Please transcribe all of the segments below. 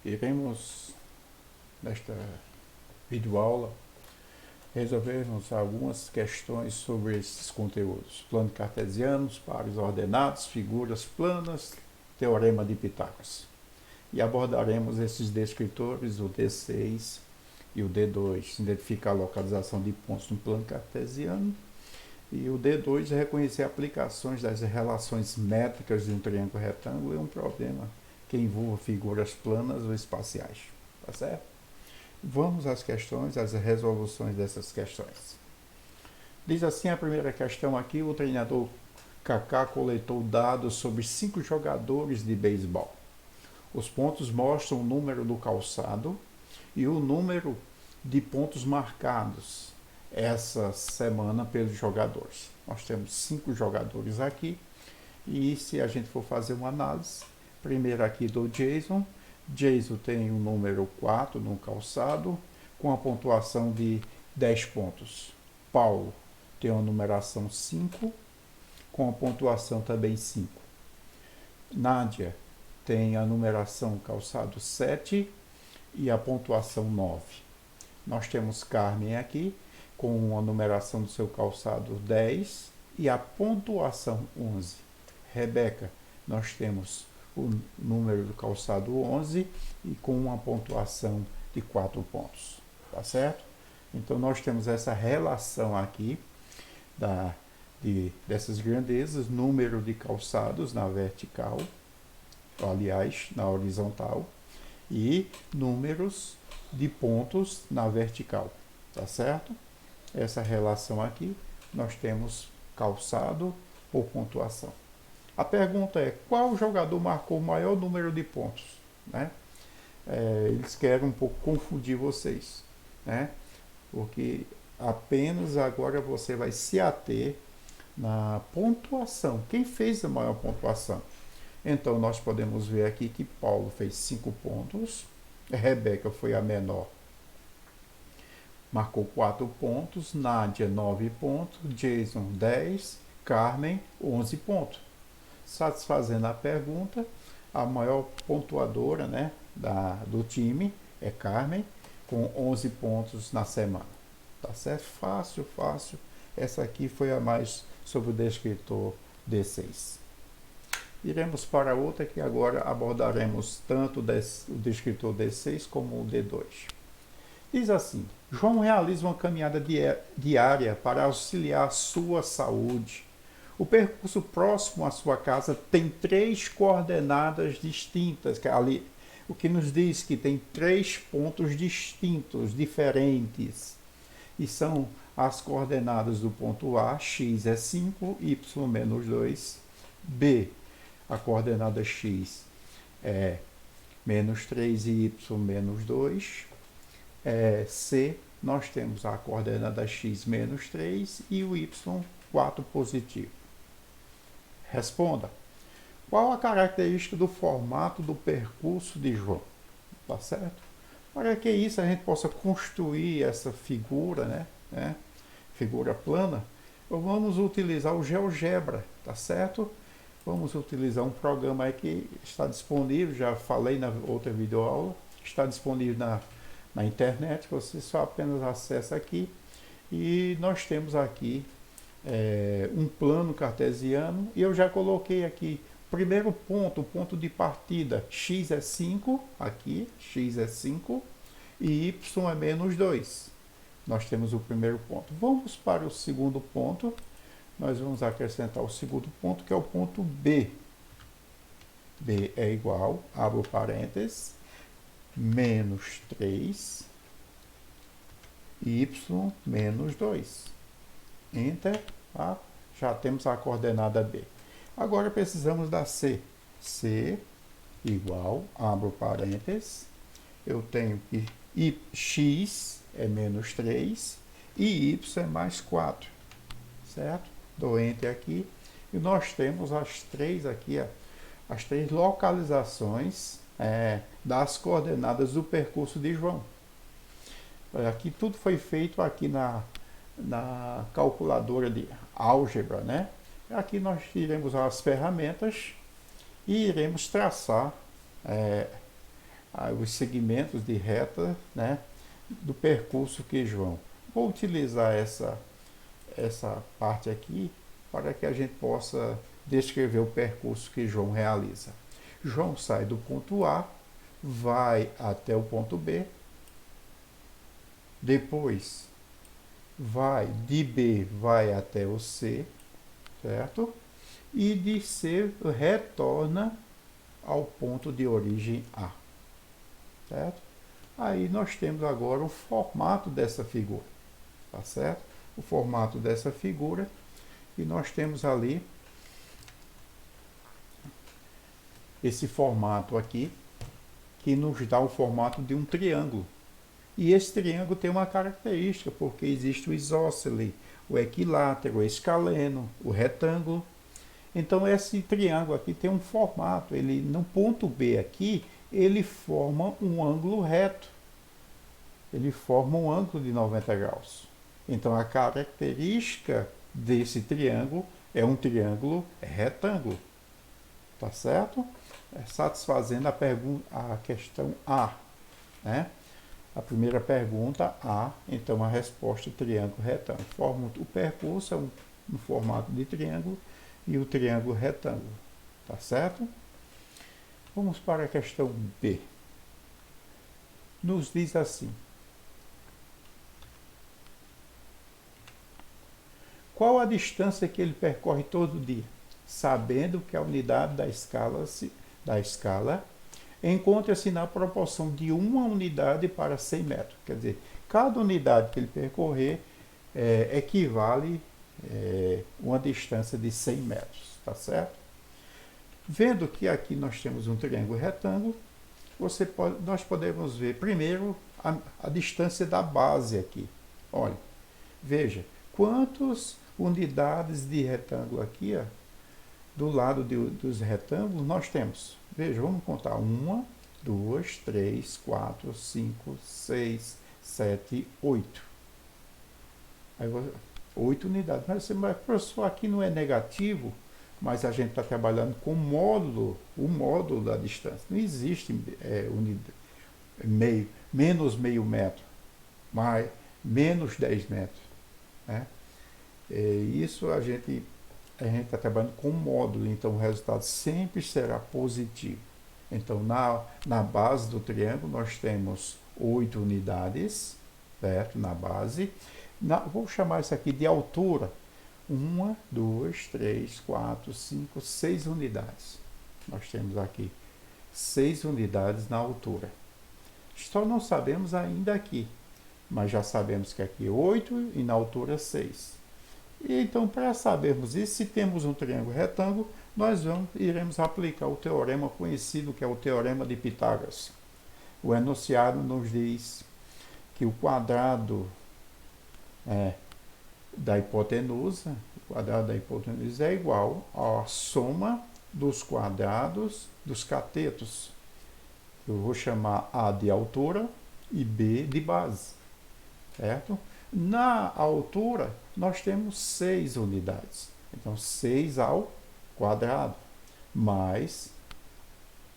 Iremos, nesta videoaula, resolvermos algumas questões sobre esses conteúdos. Plano cartesianos, pares ordenados, figuras planas, teorema de Pitágoras. E abordaremos esses descritores, o D6 e o D2, identificar a localização de pontos no plano cartesiano. E o D2 é reconhecer aplicações das relações métricas de um triângulo retângulo e um problema que envolva figuras planas ou espaciais. Tá certo? Vamos às questões, às resoluções dessas questões. Diz assim a primeira questão aqui: o treinador Kaká coletou dados sobre 5 jogadores de beisebol. Os pontos mostram o número do calçado e o número de pontos marcados essa semana pelos jogadores. Nós temos 5 jogadores aqui e se a gente for fazer uma análise, primeiro aqui do Jason. Jason tem o número 4 no calçado com a pontuação de 10 pontos. Paulo tem a numeração 5 com a pontuação também 5. Nádia tem a numeração calçado 7 e a pontuação 9. Nós temos Carmen aqui com a numeração do seu calçado 10 e a pontuação 11. Rebeca, nós temos o número do calçado 11 e com uma pontuação de 4 pontos. Tá certo? Então nós temos essa relação aqui dessas grandezas, número de calçados na vertical, aliás, na horizontal, e números de pontos na vertical. Tá certo? Essa relação aqui, nós temos calçado por pontuação. A pergunta é: qual jogador marcou o maior número de pontos? Né? Eles querem um pouco confundir vocês, né? Porque apenas agora você vai se ater na pontuação. Quem fez a maior pontuação? Então, nós podemos ver aqui que Paulo fez 5 pontos, Rebeca foi a menor, marcou 4 pontos, Nádia 9 pontos, Jason 10, Carmen 11 pontos. Satisfazendo a pergunta, a maior pontuadora, né, do time é Carmen, com 11 pontos na semana. Tá certo? Fácil, fácil. Essa aqui foi a mais sobre o descritor D6. Iremos para outra que agora abordaremos tanto o descritor D6 como o D2. Diz assim: João realiza uma caminhada diária para auxiliar a sua saúde. O percurso próximo à sua casa tem 3 coordenadas distintas, o que nos diz que tem 3 pontos distintos, diferentes. E são as coordenadas do ponto A: x é 5, y menos 2, B, a coordenada x é menos 3 e y menos 2, C, nós temos a coordenada x menos 3 e o y 4 positivo. Responda: qual a característica do formato do percurso de João? Tá certo? Para que isso a gente possa construir essa figura, né? Figura plana, vamos utilizar o GeoGebra, tá certo? Vamos utilizar um programa aí que está disponível, já falei na outra videoaula, está disponível na internet, você só apenas acessa aqui e nós temos aqui um plano cartesiano e eu já coloquei aqui primeiro ponto, o ponto de partida, x é 5, aqui, x é 5 e y é menos 2. Nós temos o primeiro ponto. Vamos para o segundo ponto, nós vamos acrescentar o segundo ponto, que é o ponto B. B é igual, abro parênteses, menos 3, y menos 2. Enter, tá? Já temos a coordenada B. Agora precisamos da C. C igual, abro parênteses, eu tenho que x é menos 3 e y é mais 4, certo? Dou enter aqui e nós temos as 3 aqui, as 3 localizações das coordenadas do percurso de João. Aqui tudo foi feito aqui na calculadora de álgebra, né? Aqui nós iremos usar as ferramentas e iremos traçar os segmentos de reta, né, do percurso que João. Vou utilizar essa parte aqui para que a gente possa descrever o percurso que João realiza. João sai do ponto A, vai até o ponto B, depois vai de B vai até o C, certo? E de C retorna ao ponto de origem A, certo? Aí nós temos agora o formato dessa figura, tá certo? O formato dessa figura, e nós temos ali esse formato aqui, que nos dá o formato de um triângulo. E esse triângulo tem uma característica, porque existe o isósceles, o equilátero, o escaleno, o retângulo. Então esse triângulo aqui tem um formato, ele no ponto B aqui, ele forma um ângulo reto. Ele forma um ângulo de 90 graus. Então a característica desse triângulo é um triângulo retângulo. Tá certo? Satisfazendo a questão A, né? A primeira pergunta, A, então a resposta triângulo retângulo. Forma o percurso é um formato de triângulo e o triângulo retângulo. Tá certo? Vamos para a questão B. Nos diz assim: qual a distância que ele percorre todo dia? Sabendo que a unidade da escala encontra-se na proporção de uma unidade para 100 metros. Quer dizer, cada unidade que ele percorrer equivale uma distância de 100 metros, tá certo? Vendo que aqui nós temos um triângulo retângulo, nós podemos ver primeiro a distância da base aqui. Olha, veja, quantas unidades de retângulo aqui, ó, do lado dos retângulos nós temos. Veja, vamos contar. 1, 2, 3, 4, 5, 6, 7, 8. Aí, 8 unidades. Mas, professor, aqui não é negativo, mas a gente está trabalhando com o módulo da distância. Não existe menos meio metro, mas menos 10 metros. Né? Isso a gente está trabalhando com módulo, então o resultado sempre será positivo. Então, na base do triângulo, nós temos 8 unidades, certo? Na base. Vou chamar isso aqui de altura. 1, 2, 3, 4, 5, 6 unidades. Nós temos aqui 6 unidades na altura. Só não sabemos ainda aqui, mas já sabemos que aqui 8 e na altura 6. E então, para sabermos isso, se temos um triângulo retângulo, nós iremos aplicar o teorema conhecido, que é o teorema de Pitágoras. O enunciado nos diz que o quadrado da hipotenusa, é igual à soma dos quadrados dos catetos. Eu vou chamar A de altura e B de base, certo? Na altura, nós temos 6 unidades. Então, 6 ao quadrado. Mais,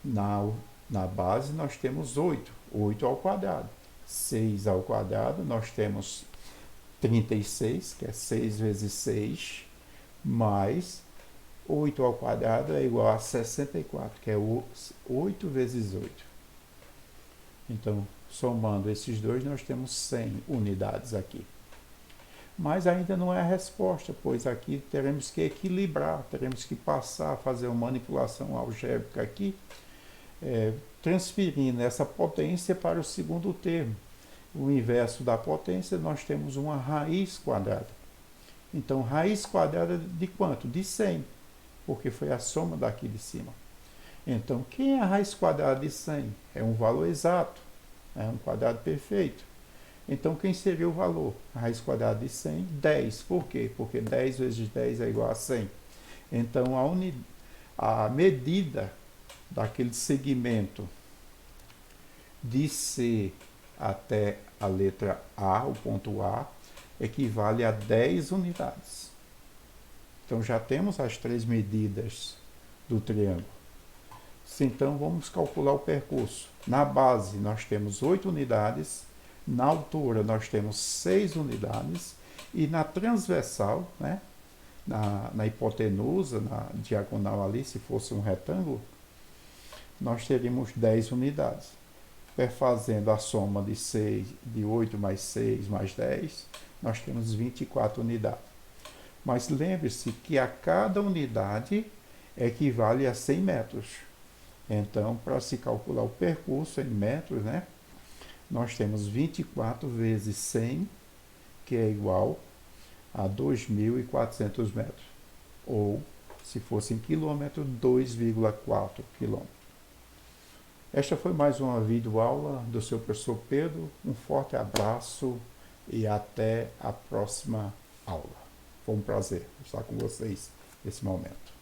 na base, nós temos 8. 8 ao quadrado. 6 ao quadrado, nós temos 36, que é 6 vezes 6, mais 8 ao quadrado é igual a 64, que é 8 vezes 8. Então, somando esses dois, nós temos 100 unidades aqui. Mas ainda não é a resposta, pois aqui teremos que equilibrar, teremos que passar a fazer uma manipulação algébrica aqui, transferindo essa potência para o segundo termo. O inverso da potência, nós temos uma raiz quadrada. Então, raiz quadrada de quanto? De 100, porque foi a soma daqui de cima. Então, quem é a raiz quadrada de 100? É um valor exato, é um quadrado perfeito. Então, quem seria o valor? A raiz quadrada de 100, 10. Por quê? Porque 10 vezes 10 é igual a 100. Então, a medida daquele segmento de C até a letra A, o ponto A, equivale a 10 unidades. Então, já temos as 3 medidas do triângulo. Então, vamos calcular o percurso. Na base, nós temos 8 unidades. Na altura, nós temos 6 unidades. E na transversal, né, na hipotenusa, na diagonal ali, se fosse um retângulo, nós teríamos 10 unidades. Fazendo a soma de 8 mais 6 mais 10, nós temos 24 unidades. Mas lembre-se que a cada unidade equivale a 100 metros. Então, para se calcular o percurso em metros, né, nós temos 24 vezes 100, que é igual a 2.400 metros. Ou, se fosse em quilômetros, 2,4 quilômetros. Esta foi mais uma videoaula do seu professor Pedro. Um forte abraço e até a próxima aula. Foi um prazer estar com vocês nesse momento.